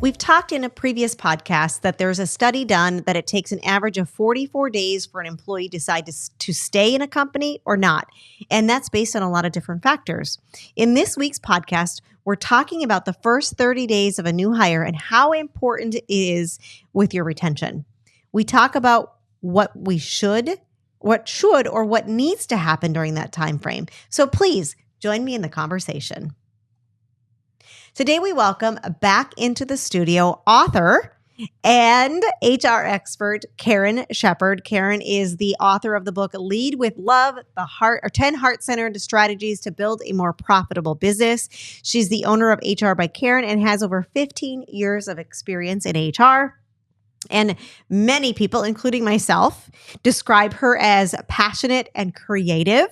We've talked in a previous podcast that there's a study done that it takes an average of 44 days for an employee to decide to stay in a company or not. And that's based on a lot of different factors. In this week's podcast, we're talking about the first 30 days of a new hire and how important it is with your retention. We talk about what should or what needs to happen during that time frame. So please join me in the conversation. Today, we welcome back into the studio author and HR expert, Karen Shepard. Karen is the author of the book, Lead with Love, 10 Heart-Centered Strategies to Build a More Profitable Business. She's the owner of HR by Karen and has over 15 years of experience in HR. And many people, including myself, describe her as passionate and creative.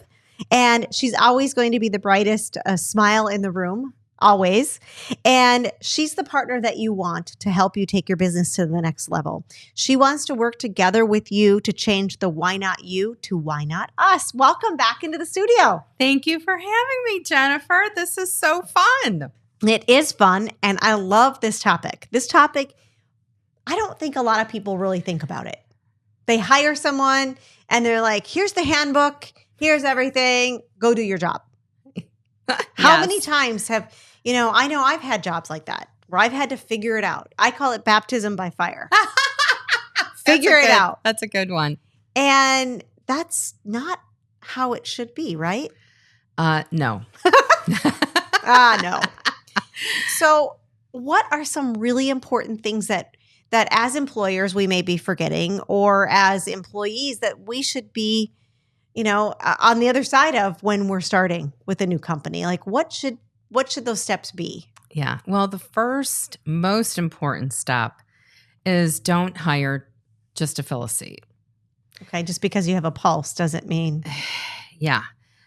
And she's always going to be the brightest smile in the room. Always. And she's the partner that you want to help you take your business to the next level. She wants to work together with you to change the why not you to why not us. Welcome back into the studio. Thank you for having me, Jennifer. This is so fun. It is fun. And I love this topic. This topic, I don't think a lot of people really think about it. They hire someone and they're like, here's the handbook. Here's everything. Go do your job. How many times I know I've had jobs like that where I've had to figure it out. I call it baptism by fire. Figure it out. That's a good one. And that's not how it should be, right? No. No. So what are some really important things that as employers we may be forgetting, or as employees that we should be on the other side of when we're starting with a new company? Like what should those steps be? Yeah. Well, the first most important step is don't hire just to fill a seat. Okay. Just because you have a pulse doesn't mean. Yeah.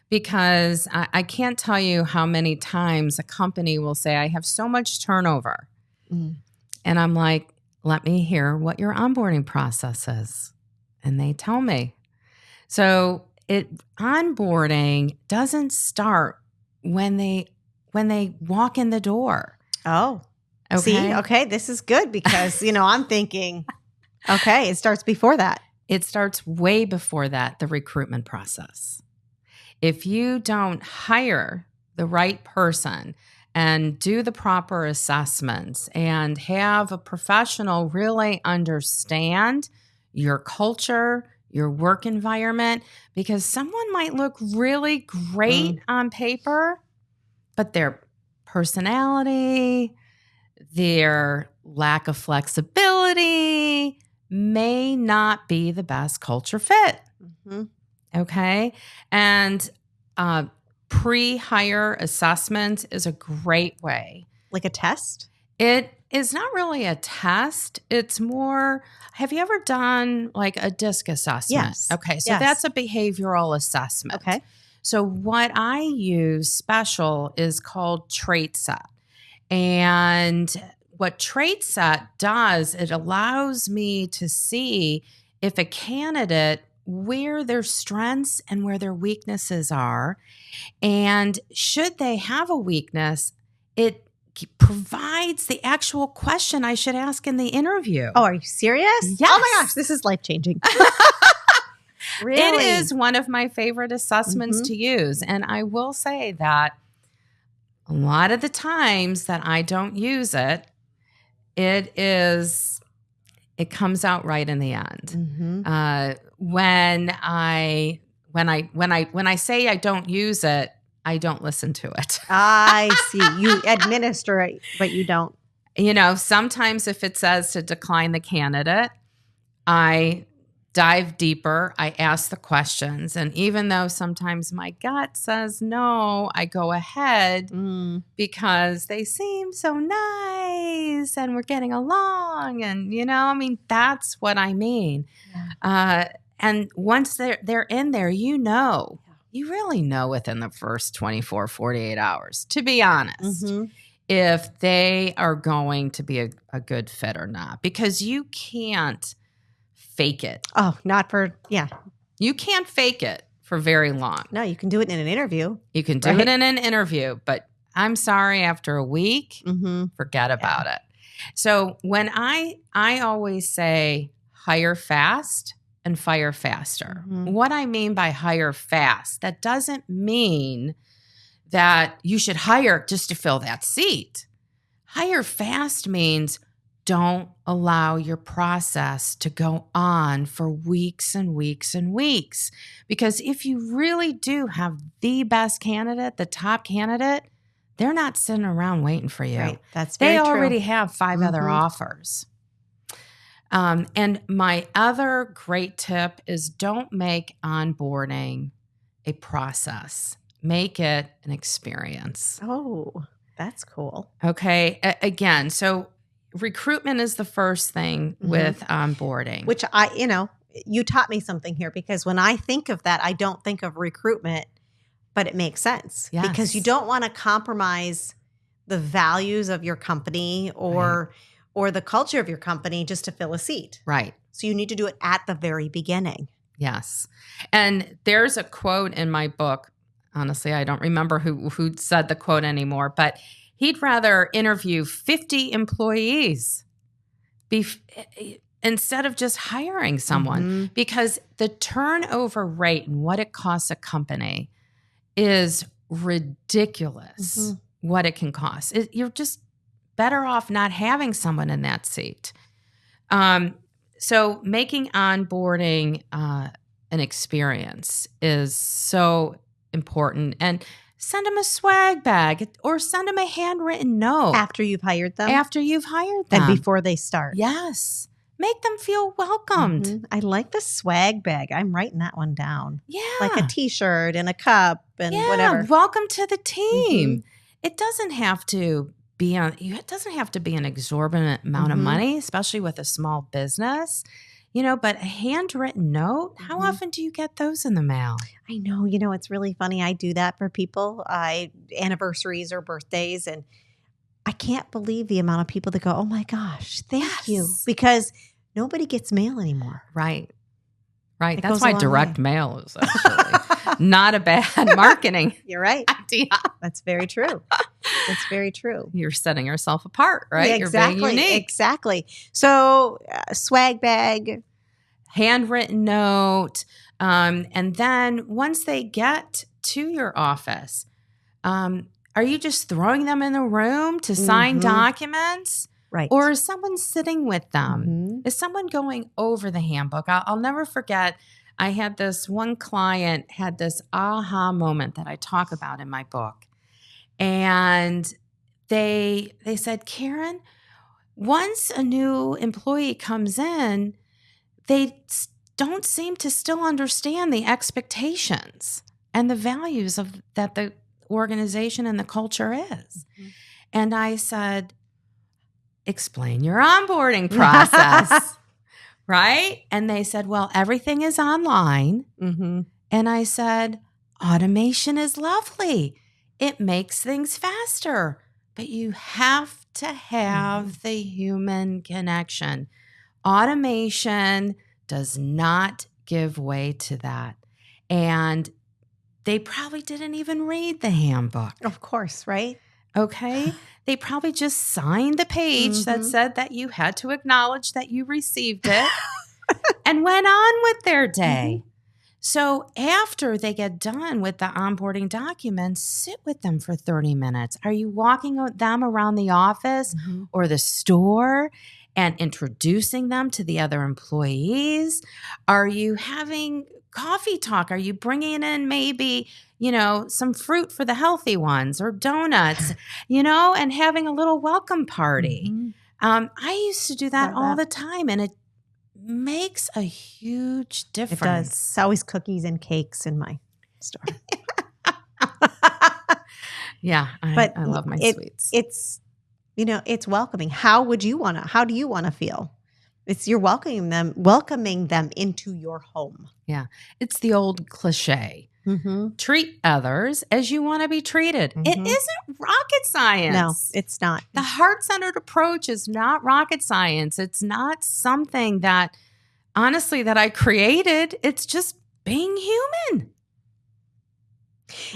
Because I can't tell you how many times a company will say, I have so much turnover. Mm. And I'm like, let me hear what your onboarding process is. And they tell me. So onboarding doesn't start when they walk in the door. Oh, okay. See, okay, this is good because I'm thinking, okay, it starts before that. It starts way before that, the recruitment process. If you don't hire the right person and do the proper assessments and have a professional really understand your culture, your work environment, because someone might look really great on paper, but their personality, their lack of flexibility may not be the best culture fit. Mm-hmm. Okay. And pre-hire assessment is a great way. Like a test? It is not really a test. It's more, have you ever done like a DISC assessment? Yes. Okay. So that's a behavioral assessment. Okay. So what I use special is called Trait Set. And what Trait Set does, it allows me to see if a candidate, where their strengths and where their weaknesses are. And should they have a weakness, it provides the actual question I should ask in the interview. Oh, are you serious? Yes. Oh my gosh, this is life-changing. Really? It is one of my favorite assessments to use. And I will say that a lot of the times that I don't use it, it comes out right in the end. Mm-hmm. When I say I don't use it, I don't listen to it. I see. You administer it, but you don't. Sometimes if it says to decline the candidate, I dive deeper. I ask the questions. And even though sometimes my gut says no, I go ahead because they seem so nice and we're getting along. And, that's what I mean. Yeah. And once they're in there, you really know within the first 24, 48 hours, to be honest, if they are going to be a good fit or not, because you can't fake it. Oh, not for, yeah. You can't fake it for very long. No, you can do it in an interview. You can do it in an interview, but I'm sorry, after a week, forget about it. So when I always say hire fast and fire faster. Mhm. What I mean by hire fast, that doesn't mean that you should hire just to fill that seat. Hire fast means don't allow your process to go on for weeks and weeks and weeks. Because if you really do have the best candidate, the top candidate, they're not sitting around waiting for you. Right. That's very They true. already have 5 other Mhm. offers. And my other great tip is don't make onboarding a process. Make it an experience. Oh, that's cool. Okay. Again, so recruitment is the first thing Mhm. with onboarding. Which you taught me something here, because when I think of that, I don't think of recruitment, but it makes sense because you Yes. don't want to compromise the values of your company or the culture of your company just to fill a seat. Right. So you need to do it at the very beginning. Yes. And there's a quote in my book. Honestly, I don't remember who said the quote anymore, but he'd rather interview 50 employees instead of just hiring someone, Mhm. because the turnover rate and what it costs a company is ridiculous. Mhm. What it can cost. You're just better off not having someone in that seat. So making onboarding an experience is so important. And send them a swag bag or send them a handwritten note After you've hired them after you've hired them. and before they start. Yes. Make them feel welcomed. Mhm. I like the swag bag. I'm writing that one down. Yeah. Like a t-shirt and a cup and Yeah. whatever. Welcome to the team. Mhm. It doesn't have to be it doesn't have to be an exorbitant amount of Mhm. money, especially with a small business. But a handwritten note, how Mhm. often do you get those in the mail? I know, it's really funny. I do that for people, anniversaries or birthdays, and I can't believe the amount of people that go, "Oh my gosh, thank you," Yes. because nobody gets mail anymore. Right. Right. It That's goes a why long direct way. mail is actually not a bad marketing You're right. idea. That's very true. That's very true. You're setting yourself apart, right? Yeah, You're exactly. being unique. Exactly. So, swag bag. Handwritten note. And then once they get to your office, are you just throwing them in the room to sign Mhm. documents? Right. Or is someone sitting with them? Mhm. Is someone going over the handbook? I'll never forget. I had this one client had this aha moment that I talk about in my book. And they said, Karen, once a new employee comes in, they don't seem to still understand the expectations and the values of that the organization and the culture is. Mhm. And I said, explain your onboarding process, right? And they said, well, everything is online. Mhm. And I said, automation is lovely. It makes things faster, but you have to have the human connection. Automation does not give way to that. And they probably didn't even read the handbook. Of course, right? Okay. They probably just signed the page that Mhm. said that you had to acknowledge that you received it and went on with their day. So after they get done with the onboarding documents, sit with them for 30 minutes. Are you walking them around the office Mhm. or the store and introducing them to the other employees? Are you having coffee talk? Are you bringing in maybe, some fruit for the healthy ones or donuts, and having a little welcome party? Mhm. I used to do that Love all that. the time, and it makes a huge It difference. does. It's always cookies and cakes in my store. Yeah, But I love my sweets. It's it's welcoming. How do you want to feel? You're welcoming them into your home. Yeah, it's the old cliche. Mm-hmm. Treat others as you want to be treated. It Mhm. isn't rocket science. No, it's not. The heart-centered approach is not rocket science. It's not something that, honestly, that I created. It's just being human.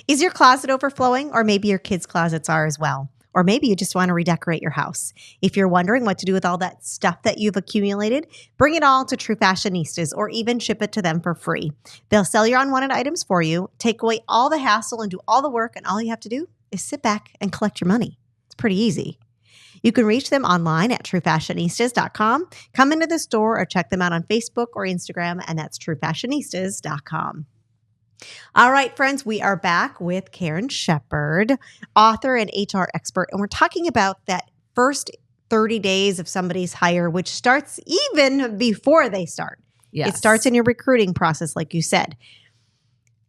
Is your closet overflowing, or maybe your kids' closets are as well? Or maybe you just want to redecorate your house. If you're wondering what to do with all that stuff that you've accumulated, bring it all to True Fashionistas or even ship it to them for free. They'll sell your unwanted items for you, take away all the hassle and do all the work, and all you have to do is sit back and collect your money. It's pretty easy. You can reach them online at truefashionistas.com. Come into the store or check them out on Facebook or Instagram, and that's truefashionistas.com. All right, friends, we are back with Karen Shepard, author and HR expert, and we're talking about that first 30 days of somebody's hire, which starts even before they start. Yes. It starts in your recruiting process, like you said.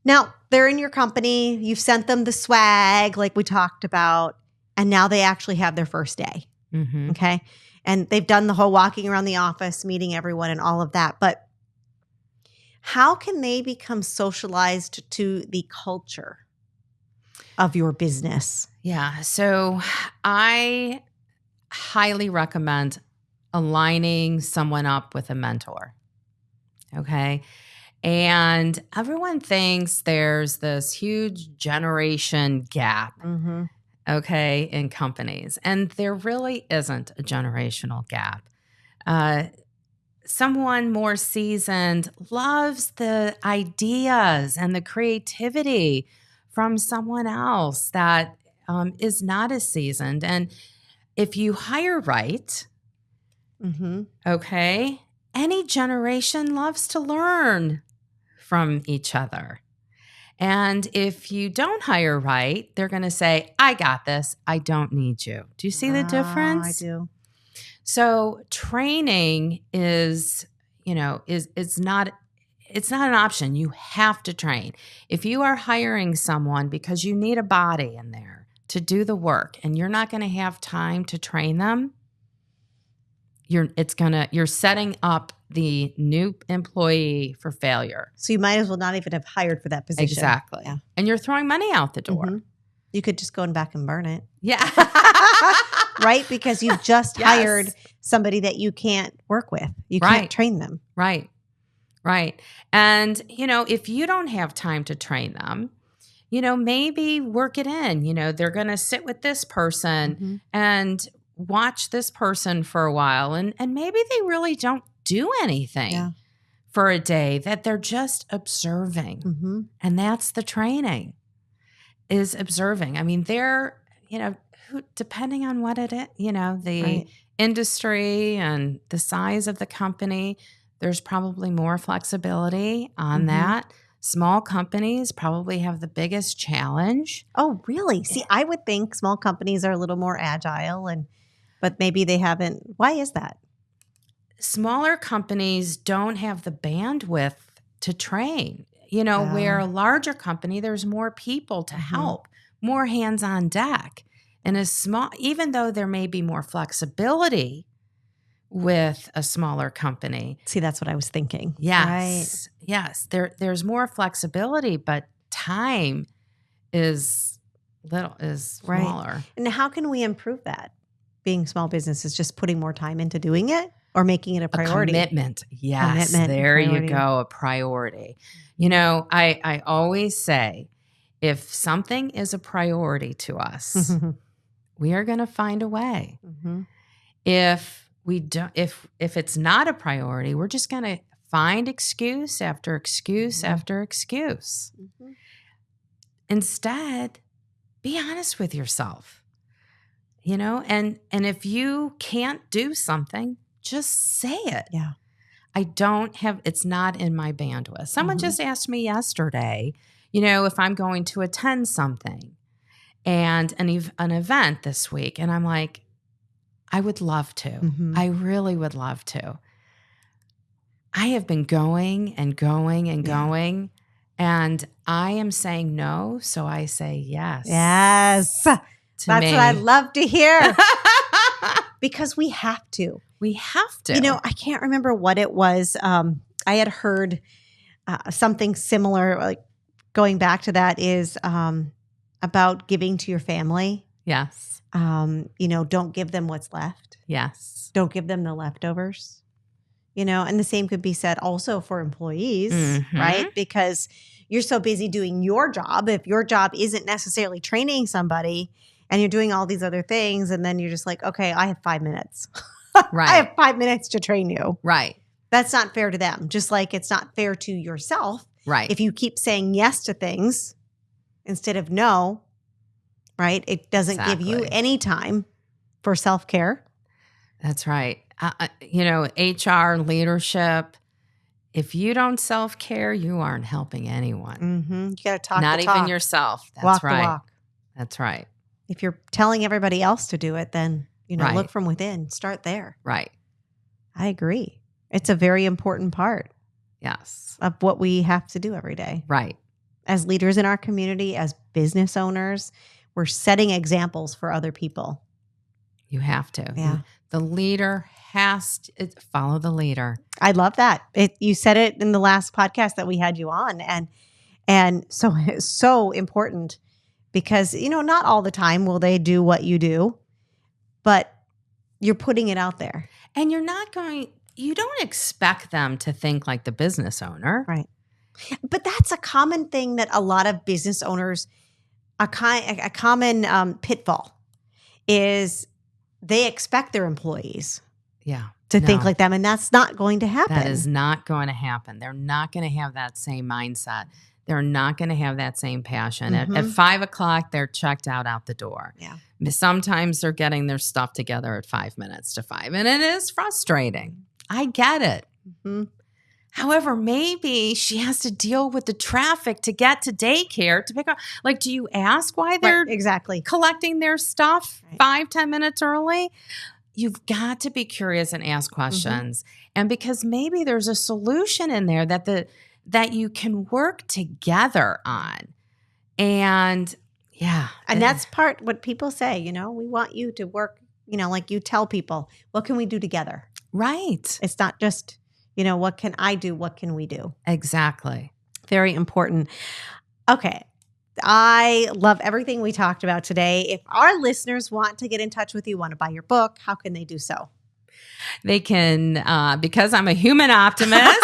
Now, they're in your company. You've sent them the swag, like we talked about, and now they actually have their first day. Mm-hmm. Okay. And they've done the whole walking around the office, meeting everyone and all of that. But how can they become socialized to the culture of your business? Yeah. So I highly recommend aligning someone up with a mentor. Okay. And everyone thinks there's this huge generation gap, okay, in companies. And there really isn't a generational gap. Someone more seasoned loves the ideas and the creativity from someone else that is not as seasoned. And if you hire right, okay, any generation loves to learn from each other. And if you don't hire right, they're going to say, I got this. I don't need you. Do you see the difference? I do. So training is not an option. You have to train. If you are hiring someone because you need a body in there to do the work and you're not going to have time to train them, you're setting up the new employee for failure. So you might as well not even have hired for that position. Exactly. Yeah. And you're throwing money out the door. You could just go in back and burn it. Yeah. Right? Because you've just hired somebody that you can't work with. You can't train them. Right. And, if you don't have time to train them, maybe work it in. They're going to sit with this person and watch this person for a while. And maybe they really don't do anything for a day, that they're just observing. And that's the training, is observing. I mean, they're, depending on what it is, the industry and the size of the company, there's probably more flexibility on that. Small companies probably have the biggest challenge. Oh, really? See, I would think small companies are a little more agile, but maybe they haven't. Why is that? Smaller Companies don't have the bandwidth to train. Where a larger company, there's more people to help, more hands on deck. And even though there may be more flexibility with a smaller company. See, that's what I was thinking. Yes. Right. Yes. There's more flexibility, but time is smaller. Right. And how can we improve that? Being small businesses, just putting more time into doing it or making it a priority? A commitment. Yes. There you go. A priority. I always say, if something is a priority to us, we are going to find a way. If we don't, if it's not a priority, we're just going to find excuse after excuse after excuse. Instead, be honest with yourself. And if you can't do something, just say it. Yeah. It's not in my bandwidth. Someone just asked me yesterday, if I'm going to attend something and an event this week. And I'm like, I would love to. I really would love to. I have been going and going and going, and I am saying no. So I say yes. Yes. That's what I love to hear. Because we have to. We have to. I can't remember what it was. I had heard something similar, like going back to that, is about giving to your family. Yes. Don't give them what's left. Yes. Don't give them the leftovers. And the same could be said also for employees, right? Because you're so busy doing your job. If your job isn't necessarily training somebody and you're doing all these other things. And then you're just like, okay, I have 5 minutes. Right. I have 5 minutes to train you. Right. That's not fair to them. Just like it's not fair to yourself. Right. If you keep saying yes to things instead of no, right? It doesn't give you any time for self-care. That's right. HR leadership, if you don't self-care, you aren't helping anyone. Mm-hmm. You got to talk Not the even talk. yourself. That's walk right. the walk. That's right. If you're telling everybody else to do it, then, Right. look from within. Start there. Right. I agree. It's a very important part Yes. of what we have to do every day. Right. As leaders in our community, as business owners, we're setting examples for other people. You have to. Yeah. The leader has to follow the leader. I love that. You said it in the last podcast that we had you on. And so it's so important because, not all the time will they do what you do, but you're putting it out there. And you don't expect them to think like the business owner. Right. But that's a common thing that a lot of business owners, a common pitfall is they expect their employees to think like them. And that's not going to happen. That is not going to happen. They're not going to have that same mindset. They're not going to have that same passion. Mm-hmm. At 5 o'clock, they're checked out the door. Yeah. Sometimes they're getting their stuff together at 5 minutes to 5. And it is frustrating. I get it. Mm-hmm. However, maybe she has to deal with the traffic to get to daycare to pick up. Like, do you ask why they're exactly collecting their stuff 5-10 minutes early? You've got to be curious and ask questions. Mm-hmm. And because maybe there's a solution in there that you can work together on. And and that's what people say, we want you to work, like you tell people, what can we do together? Right. It's not just, what can I do? What can we do? Exactly. Very important. Okay. I love everything we talked about today. If our listeners want to get in touch with you, want to buy your book, how can they do so? They can, because I'm a human optimist.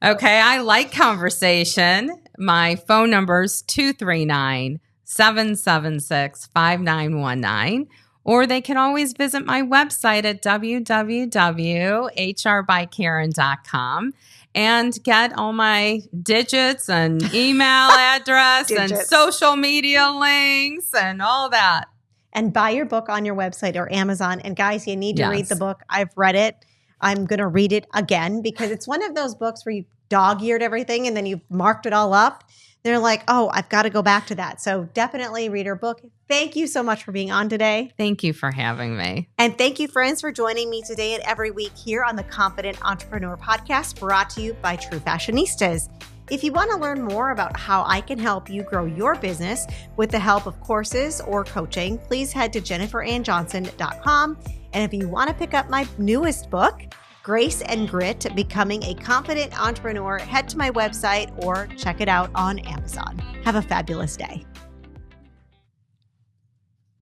Okay. I like conversation. My phone number is 239-776-5919. Or they can always visit my website at www.hrbyKaren.com and get all my digits and email address and social media links and all that. And buy your book on your website or Amazon. And guys, you need to read the book. I've read it. I'm going to read it again because it's one of those books where you dog-eared everything and then you marked it all up. They're like, oh, I've got to go back to that. So definitely read her book. Thank you so much for being on today. Thank you for having me. And thank you, friends, for joining me today and every week here on the Confident Entrepreneur Podcast, brought to you by True Fashionistas. If you want to learn more about how I can help you grow your business with the help of courses or coaching, please head to jenniferannjohnson.com. And if you want to pick up my newest book, Grace and Grit, Becoming a Confident Entrepreneur, head to my website or check it out on Amazon. Have a fabulous day.